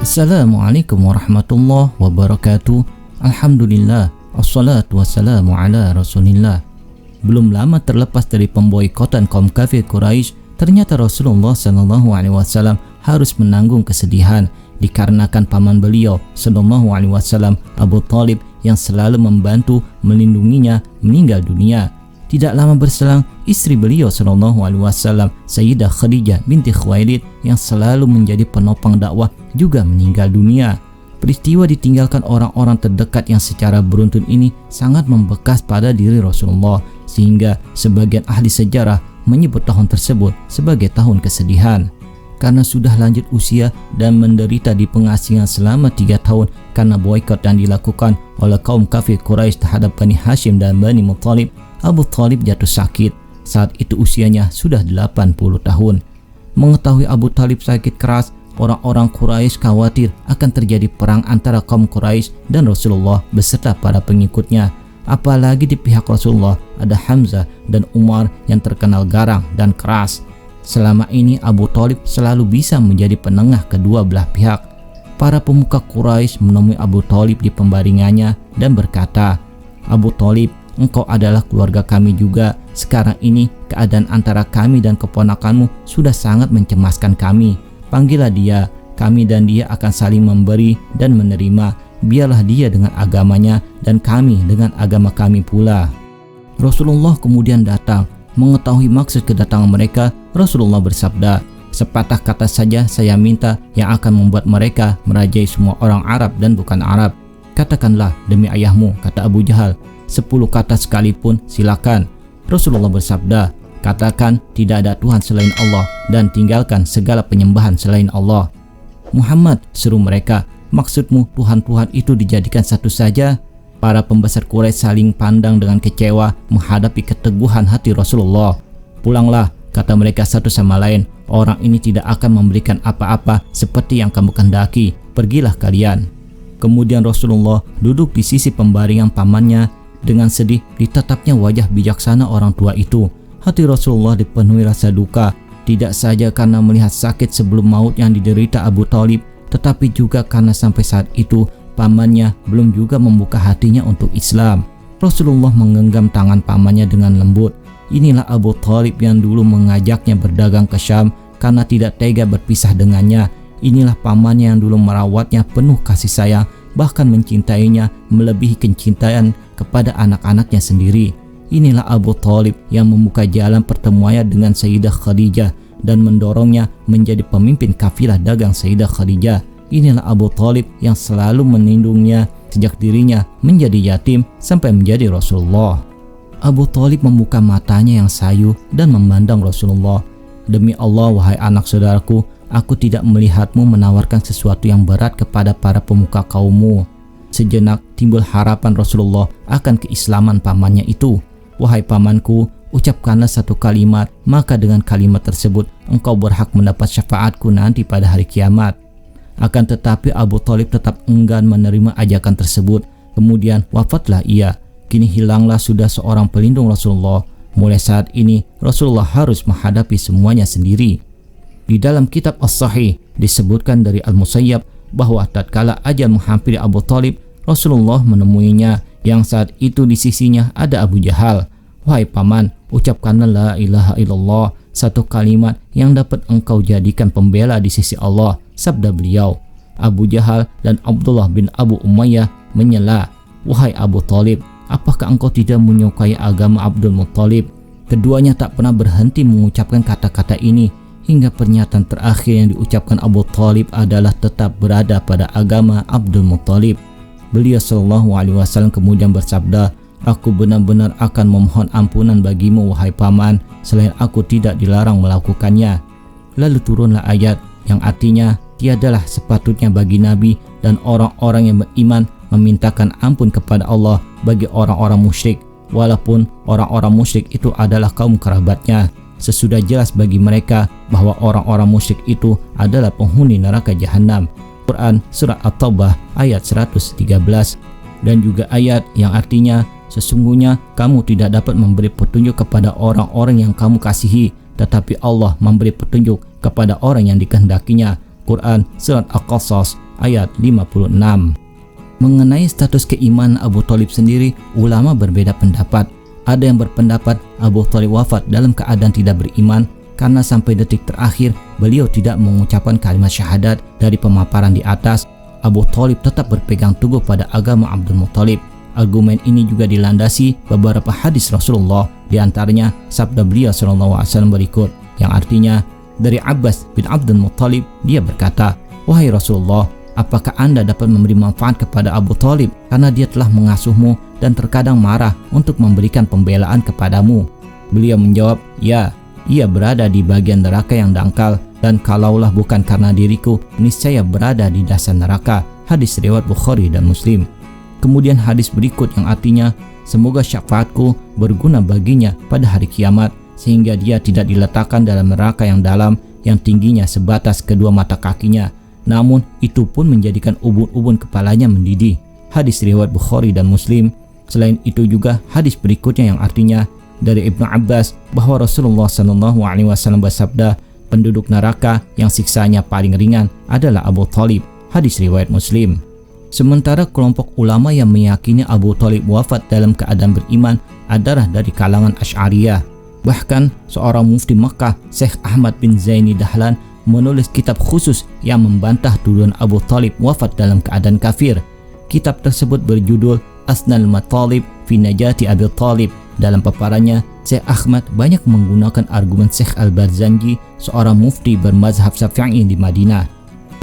Assalamualaikum warahmatullahi wabarakatuh. Alhamdulillah, wassalatu wassalamu ala rasulillah. Belum lama terlepas dari pemboikotan kaum kafir Quraisy, ternyata Rasulullah SAW harus menanggung kesedihan dikarenakan paman beliau SAW, Abu Thalib, yang selalu membantu melindunginya, meninggal dunia. Tidak lama berselang, istri beliau SAW, Sayyidah Khadijah binti Khuwailid, yang selalu menjadi penopang dakwah, juga meninggal dunia. Peristiwa ditinggalkan orang-orang terdekat yang secara beruntun ini sangat membekas pada diri Rasulullah, sehingga sebagian ahli sejarah menyebut tahun tersebut sebagai tahun kesedihan. Karena sudah lanjut usia dan menderita di pengasingan selama 3 tahun karena boikot yang dilakukan oleh kaum kafir Quraisy terhadap Bani Hashim dan Bani Muthalib, Abu Thalib jatuh sakit. Saat itu usianya sudah 80 tahun. Mengetahui Abu Thalib sakit keras, orang-orang Quraisy khawatir akan terjadi perang antara kaum Quraisy dan Rasulullah beserta para pengikutnya. Apalagi di pihak Rasulullah ada Hamzah dan Umar yang terkenal garang dan keras. Selama ini Abu Thalib selalu bisa menjadi penengah kedua belah pihak. Para pemuka Quraisy menemui Abu Thalib di pembaringannya dan berkata, "Abu Thalib, engkau adalah keluarga kami juga. Sekarang ini keadaan antara kami dan keponakanmu sudah sangat mencemaskan kami. Panggillah dia, kami dan dia akan saling memberi dan menerima. Biarlah dia dengan agamanya dan kami dengan agama kami pula." Rasulullah kemudian datang. Mengetahui maksud kedatangan mereka, Rasulullah bersabda, "Sepatah kata saja saya minta yang akan membuat mereka merajai semua orang Arab dan bukan Arab. Katakanlah demi ayahmu," kata Abu Jahal. 10 kata sekalipun silakan. Rasulullah bersabda, "Katakan tidak ada Tuhan selain Allah dan tinggalkan segala penyembahan selain Allah." "Muhammad," seru mereka, "maksudmu Tuhan-Tuhan itu dijadikan satu saja?" Para pembesar Quraisy saling pandang dengan kecewa menghadapi keteguhan hati Rasulullah. "Pulanglah," kata mereka satu sama lain, "orang ini tidak akan memberikan apa-apa seperti yang kamu kehendaki. Pergilah kalian." Kemudian Rasulullah duduk di sisi pembaringan pamannya. Dengan sedih ditatapnya wajah bijaksana orang tua itu. Hati Rasulullah dipenuhi rasa duka, tidak saja karena melihat sakit sebelum maut yang diderita Abu Thalib, tetapi juga karena sampai saat itu pamannya belum juga membuka hatinya untuk Islam. Rasulullah menggenggam tangan pamannya dengan lembut. Inilah Abu Thalib yang dulu mengajaknya berdagang ke Syam karena tidak tega berpisah dengannya. Inilah pamannya yang dulu merawatnya penuh kasih sayang, bahkan mencintainya melebihi kecintaan kepada anak-anaknya sendiri. Inilah Abu Thalib yang membuka jalan pertemuannya dengan Sayyidah Khadijah dan mendorongnya menjadi pemimpin kafilah dagang Sayyidah Khadijah. Inilah Abu Thalib yang selalu melindunginya sejak dirinya menjadi yatim sampai menjadi Rasulullah. Abu Thalib membuka matanya yang sayu dan memandang Rasulullah. "Demi Allah, wahai anak saudaraku, aku tidak melihatmu menawarkan sesuatu yang berat kepada para pemuka kaummu." Sejenak timbul harapan Rasulullah akan keislaman pamannya itu. "Wahai pamanku, ucapkanlah satu kalimat, maka dengan kalimat tersebut engkau berhak mendapat syafaatku nanti pada hari kiamat." Akan tetapi Abu Thalib tetap enggan menerima ajakan tersebut. Kemudian wafatlah ia. Kini hilanglah sudah seorang pelindung Rasulullah. Mulai saat ini Rasulullah harus menghadapi semuanya sendiri. Di dalam kitab As-Sahih disebutkan dari Al-Musayyab bahwa tatkala ajal menghampiri Abu Thalib, Rasulullah menemuinya yang saat itu di sisinya ada Abu Jahal. "Wahai paman, ucapkanlah la ilaha illallah, satu kalimat yang dapat engkau jadikan pembela di sisi Allah," sabda beliau. Abu Jahal dan Abdullah bin Abu Umayyah menyela, "Wahai Abu Thalib, apakah engkau tidak menyukai agama Abdul Muthalib?" Keduanya tak pernah berhenti mengucapkan kata-kata ini hingga pernyataan terakhir yang diucapkan Abu Thalib adalah tetap berada pada agama Abdul Muthalib. Beliau SAW kemudian bersabda, "Aku benar-benar akan memohon ampunan bagimu wahai paman, selain aku tidak dilarang melakukannya." Lalu turunlah ayat yang artinya tiadalah sepatutnya bagi Nabi dan orang-orang yang beriman memintakan ampun kepada Allah bagi orang-orang musyrik, walaupun orang-orang musyrik itu adalah kaum kerabatnya. Sesudah jelas bagi mereka bahwa orang-orang musyrik itu adalah penghuni neraka jahanam. Quran Surah At-Taubah ayat 113. Dan juga ayat yang artinya, "Sesungguhnya kamu tidak dapat memberi petunjuk kepada orang-orang yang kamu kasihi, tetapi Allah memberi petunjuk kepada orang yang dikehendakinya." Quran Surat Al-Qasas ayat 56. Mengenai status keimanan Abu Thalib sendiri, ulama berbeda pendapat. Ada yang berpendapat Abu Thalib wafat dalam keadaan tidak beriman karena sampai detik terakhir beliau tidak mengucapkan kalimat syahadat. Dari pemaparan di atas, Abu Thalib tetap berpegang teguh pada agama Abdul Muthalib. Argumen ini juga dilandasi beberapa hadis Rasulullah, di antaranya sabda beliau SAW berikut, yang artinya dari Abbas bin Abdul Muthalib, dia berkata, "Wahai Rasulullah, apakah Anda dapat memberi manfaat kepada Abu Thalib karena dia telah mengasuhmu dan terkadang marah untuk memberikan pembelaan kepadamu?" Beliau menjawab, "Ya, ia berada di bagian neraka yang dangkal, dan kalaulah bukan karena diriku, niscaya berada di dasar neraka." Hadis riwayat Bukhari dan Muslim. Kemudian hadis berikut yang artinya, "Semoga syafaatku berguna baginya pada hari kiamat, sehingga dia tidak diletakkan dalam neraka yang dalam yang tingginya sebatas kedua mata kakinya, namun itu pun menjadikan ubun-ubun kepalanya mendidih." Hadis riwayat Bukhari dan Muslim. Selain itu juga hadis berikutnya yang artinya dari Ibnu Abbas bahwa Rasulullah SAW bersabda, "Penduduk neraka yang siksanya paling ringan adalah Abu Thalib." Hadis riwayat Muslim. Sementara kelompok ulama yang meyakini Abu Thalib wafat dalam keadaan beriman adalah dari kalangan Asy'ariyah. Bahkan seorang mufti Makkah, Syekh Ahmad bin Zaini Dahlan, menulis kitab khusus yang membantah tuduhan Abu Thalib wafat dalam keadaan kafir. Kitab tersebut berjudul Asnal Matalib fi Najati Abi Thalib. Dalam paparannya, Syekh Ahmad banyak menggunakan argumen Syekh Al-Barzanji, seorang mufti bermazhab Syafi'i di Madinah.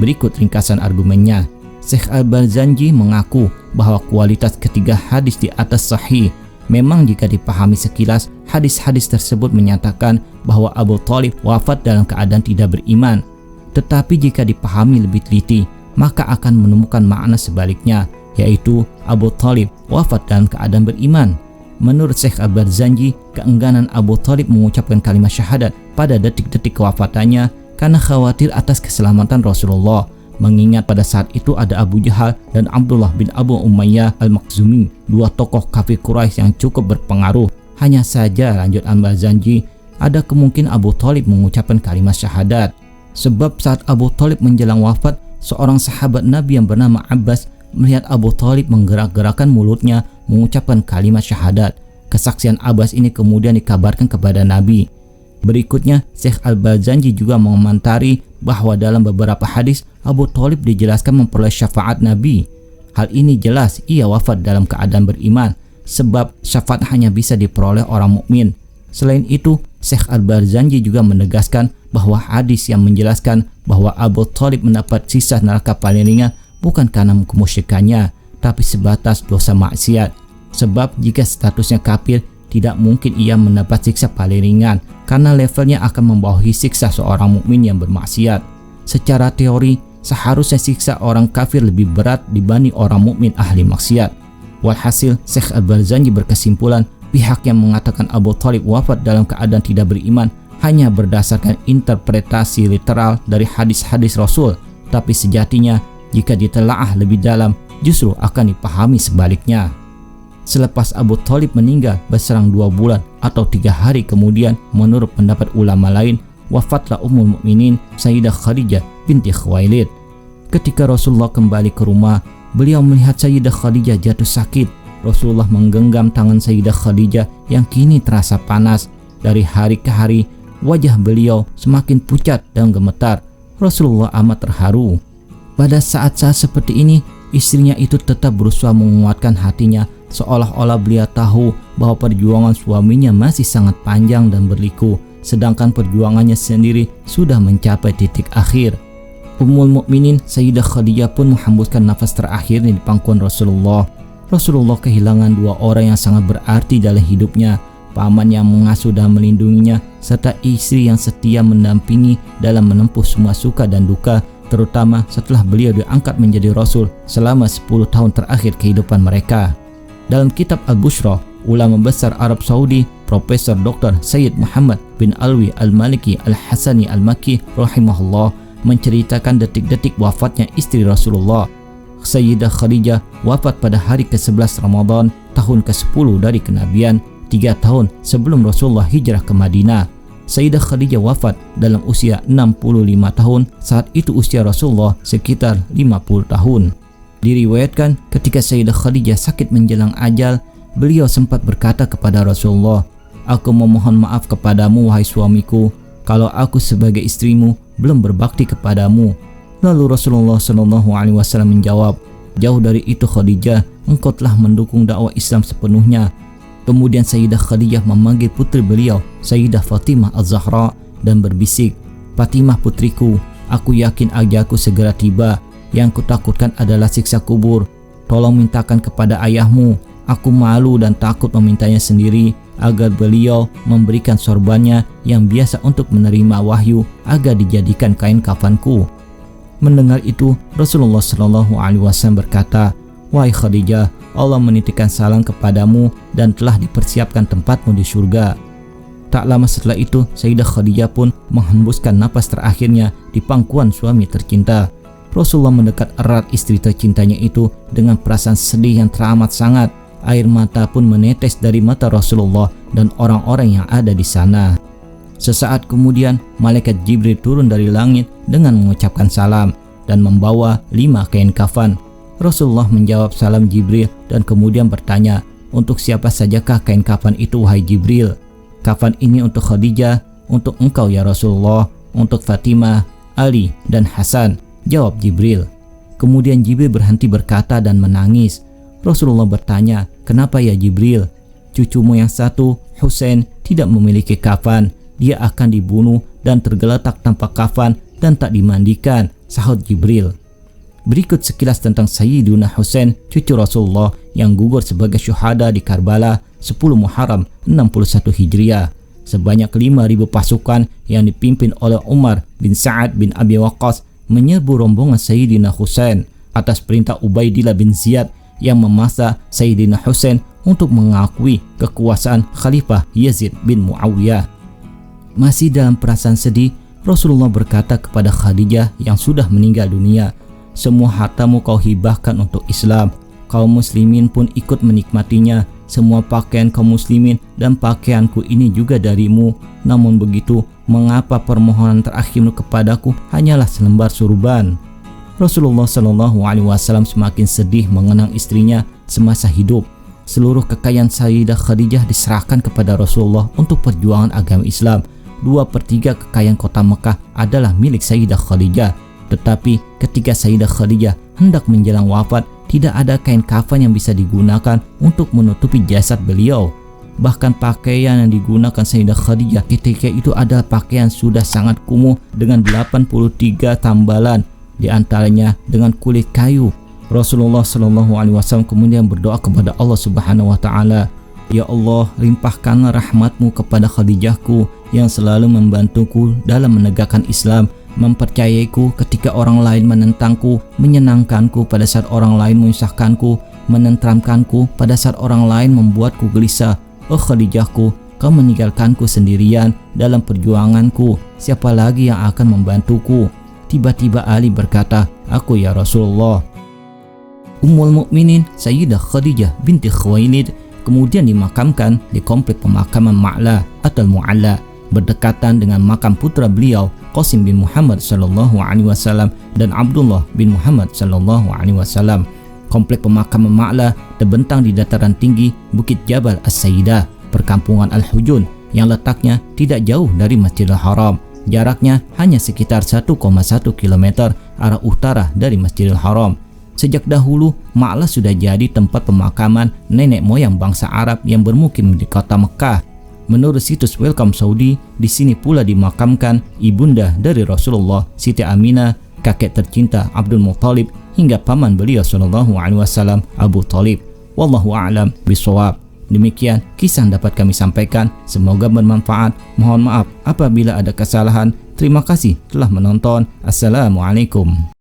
Berikut ringkasan argumennya. Syekh Al-Barzanji mengaku bahwa kualitas ketiga hadis di atas sahih. Memang jika dipahami sekilas, hadis-hadis tersebut menyatakan bahwa Abu Thalib wafat dalam keadaan tidak beriman. Tetapi jika dipahami lebih teliti, maka akan menemukan makna sebaliknya, yaitu Abu Thalib wafat dalam keadaan beriman. Menurut Syekh Al-Barzanji, keengganan Abu Thalib mengucapkan kalimat syahadat pada detik-detik kewafatannya karena khawatir atas keselamatan Rasulullah. Mengingat pada saat itu ada Abu Jahal dan Abdullah bin Abu Umayyah Al-Makhzumi, dua tokoh kafir Quraisy yang cukup berpengaruh. Hanya saja, lanjut Al-Barzanji, ada kemungkinan Abu Thalib mengucapkan kalimat syahadat. Sebab saat Abu Thalib menjelang wafat, seorang sahabat Nabi yang bernama Abbas melihat Abu Thalib menggerak-gerakkan mulutnya mengucapkan kalimat syahadat. Kesaksian Abbas ini kemudian dikabarkan kepada Nabi. Berikutnya, Syekh Al-Barzanji juga mengomentari bahwa dalam beberapa hadis Abu Thalib dijelaskan memperoleh syafaat Nabi. Hal ini jelas ia wafat dalam keadaan beriman, sebab syafaat hanya bisa diperoleh orang mukmin. Selain itu, Syekh Al-Barzanji juga menegaskan bahwa hadis yang menjelaskan bahwa Abu Thalib mendapat sisa neraka paling ringan bukan karena kemusyrikannya, tapi sebatas dosa maksiat. Sebab jika statusnya kafir, tidak mungkin ia mendapat siksa paling ringan karena levelnya akan membawahi siksa seorang mukmin yang bermaksiat. Secara teori, seharusnya siksa orang kafir lebih berat dibanding orang mukmin ahli maksiat. Walhasil, Syekh Al-Barzanji berkesimpulan pihak yang mengatakan Abu Thalib wafat dalam keadaan tidak beriman hanya berdasarkan interpretasi literal dari hadis-hadis Rasul, tapi sejatinya jika ditelaah lebih dalam justru akan dipahami sebaliknya. Selepas Abu Thalib meninggal berserang 2 bulan atau 3 hari kemudian, menurut pendapat ulama lain, wafatlah Ummul Mukminin Sayyidah Khadijah binti Khuwailid. Ketika Rasulullah kembali ke rumah, beliau melihat Sayyidah Khadijah jatuh sakit. Rasulullah menggenggam tangan Sayyidah Khadijah yang kini terasa panas. Dari hari ke hari, wajah beliau semakin pucat dan gemetar. Rasulullah amat terharu. Pada saat-saat seperti ini, istrinya itu tetap berusaha menguatkan hatinya, seolah-olah beliau tahu bahwa perjuangan suaminya masih sangat panjang dan berliku, sedangkan perjuangannya sendiri sudah mencapai titik akhir. Ummul Mukminin Sayyidah Khadijah pun menghembuskan nafas terakhirnya di pangkuan Rasulullah. Rasulullah kehilangan 2 orang yang sangat berarti dalam hidupnya, paman yang mengasuh dan melindunginya, serta istri yang setia mendampingi dalam menempuh semua suka dan duka, terutama setelah beliau diangkat menjadi Rasul selama 10 tahun terakhir kehidupan mereka. Dalam kitab Al-Bushra, ulama besar Arab Saudi, Profesor Dr. Sayyid Muhammad bin Alwi Al-Maliki Al-Hasani Al-Makki rahimahullah, menceritakan detik-detik wafatnya istri Rasulullah. Sayyidah Khadijah wafat pada hari ke-11 Ramadan tahun ke-10 dari kenabian, 3 tahun sebelum Rasulullah hijrah ke Madinah. Sayyidah Khadijah wafat dalam usia 65 tahun, saat itu usia Rasulullah sekitar 50 tahun. Diriwayatkan ketika Sayyidah Khadijah sakit menjelang ajal, beliau sempat berkata kepada Rasulullah, "Aku memohon maaf kepadamu wahai suamiku, kalau aku sebagai istrimu belum berbakti kepadamu." Lalu Rasulullah SAW menjawab, "Jauh dari itu Khadijah, engkau telah mendukung dakwah Islam sepenuhnya." Kemudian Sayyidah Khadijah memanggil putri beliau, Sayyidah Fatimah Az-Zahra, dan berbisik, "Fatimah putriku, aku yakin ajalku segera tiba. Yang kutakutkan adalah siksa kubur. Tolong mintakan kepada ayahmu. Aku malu dan takut memintanya sendiri agar beliau memberikan sorbannya yang biasa untuk menerima wahyu agar dijadikan kain kafanku." Mendengar itu, Rasulullah SAW berkata, "Wahai Khadijah, Allah menitipkan salam kepadamu dan telah dipersiapkan tempatmu di surga." Tak lama setelah itu, Sayyidah Khadijah pun menghembuskan napas terakhirnya di pangkuan suami tercinta. Rasulullah mendekat erat istri tercintanya itu dengan perasaan sedih yang teramat sangat. Air mata pun menetes dari mata Rasulullah dan orang-orang yang ada di sana. Sesaat kemudian, malaikat Jibril turun dari langit dengan mengucapkan salam dan membawa 5 kain kafan. Rasulullah menjawab salam Jibril dan kemudian bertanya, "Untuk siapa sajakah kain kafan itu wahai Jibril?" "Kafan ini untuk Khadijah, untuk engkau ya Rasulullah, untuk Fatimah, Ali, dan Hasan," jawab Jibril. Kemudian Jibril berhenti berkata dan menangis. Rasulullah bertanya, "Kenapa ya Jibril?" "Cucumu yang satu, Husain, tidak memiliki kafan. Dia akan dibunuh dan tergeletak tanpa kafan dan tak dimandikan," sahut Jibril. Berikut sekilas tentang Sayyiduna Husain, cucu Rasulullah yang gugur sebagai syuhada di Karbala 10 Muharram 61 Hijriah. Sebanyak 5.000 pasukan yang dipimpin oleh Umar bin Sa'ad bin Abi Waqqas menyerbu rombongan Sayyidina Husain atas perintah Ubaidillah bin Ziyad yang memaksa Sayyidina Husain untuk mengakui kekuasaan Khalifah Yazid bin Muawiyah. Masih dalam perasaan sedih, Rasulullah berkata kepada Khadijah yang sudah meninggal dunia, "Semua hartamu kau hibahkan untuk Islam. Kaum muslimin pun ikut menikmatinya. Semua pakaian kaum muslimin dan pakaianku ini juga darimu. Namun begitu, mengapa permohonan terakhirmu kepadaku hanyalah selembar surban?" Rasulullah SAW semakin sedih mengenang istrinya semasa hidup. Seluruh kekayaan Sayyidah Khadijah diserahkan kepada Rasulullah untuk perjuangan agama Islam. 2/3 kekayaan kota Mekah adalah milik Sayyidah Khadijah. Tetapi ketika Sayyidah Khadijah hendak menjelang wafat, tidak ada kain kafan yang bisa digunakan untuk menutupi jasad beliau. Bahkan pakaian yang digunakan Sayyidah Khadijah ketika itu adalah pakaian sudah sangat kumuh dengan 83 tambalan, di antaranya dengan kulit kayu. Rasulullah SAW kemudian berdoa kepada Allah Subhanahu wa Ta'ala, "Ya Allah, limpahkanlah rahmatmu kepada Khadijahku yang selalu membantuku dalam menegakkan Islam, mempercayaiku ketika orang lain menentangku, menyenangkanku pada saat orang lain menyusahkanku, menenteramkanku pada saat orang lain membuatku gelisah. Oh Khadijahku, kau meninggalkanku sendirian dalam perjuanganku. Siapa lagi yang akan membantuku?" Tiba-tiba Ali berkata, "Aku ya Rasulullah." Ummul Mukminin Sayyidah Khadijah binti Khuwailid kemudian dimakamkan di komplek pemakaman Ma'la atau Mu'alla, berdekatan dengan makam putra beliau Qasim bin Muhammad SAW dan Abdullah bin Muhammad SAW. Komplek pemakaman Ma'la terbentang di dataran tinggi Bukit Jabal As-Sayyidah, perkampungan Al-Hujun yang letaknya tidak jauh dari Masjidil Haram. Jaraknya hanya sekitar 1,1 km arah utara dari Masjidil Haram. Sejak dahulu, Ma'la sudah jadi tempat pemakaman nenek moyang bangsa Arab yang bermukim di kota Mekah. Menurut situs Welcome Saudi, di sini pula dimakamkan ibunda dari Rasulullah, Siti Aminah, kakek tercinta Abdul Muttalib, hingga paman beliau SAW, Abu Talib. Wallahu a'lam bishawab. Demikian kisah yang dapat kami sampaikan. Semoga bermanfaat. Mohon maaf apabila ada kesalahan. Terima kasih telah menonton. Assalamualaikum.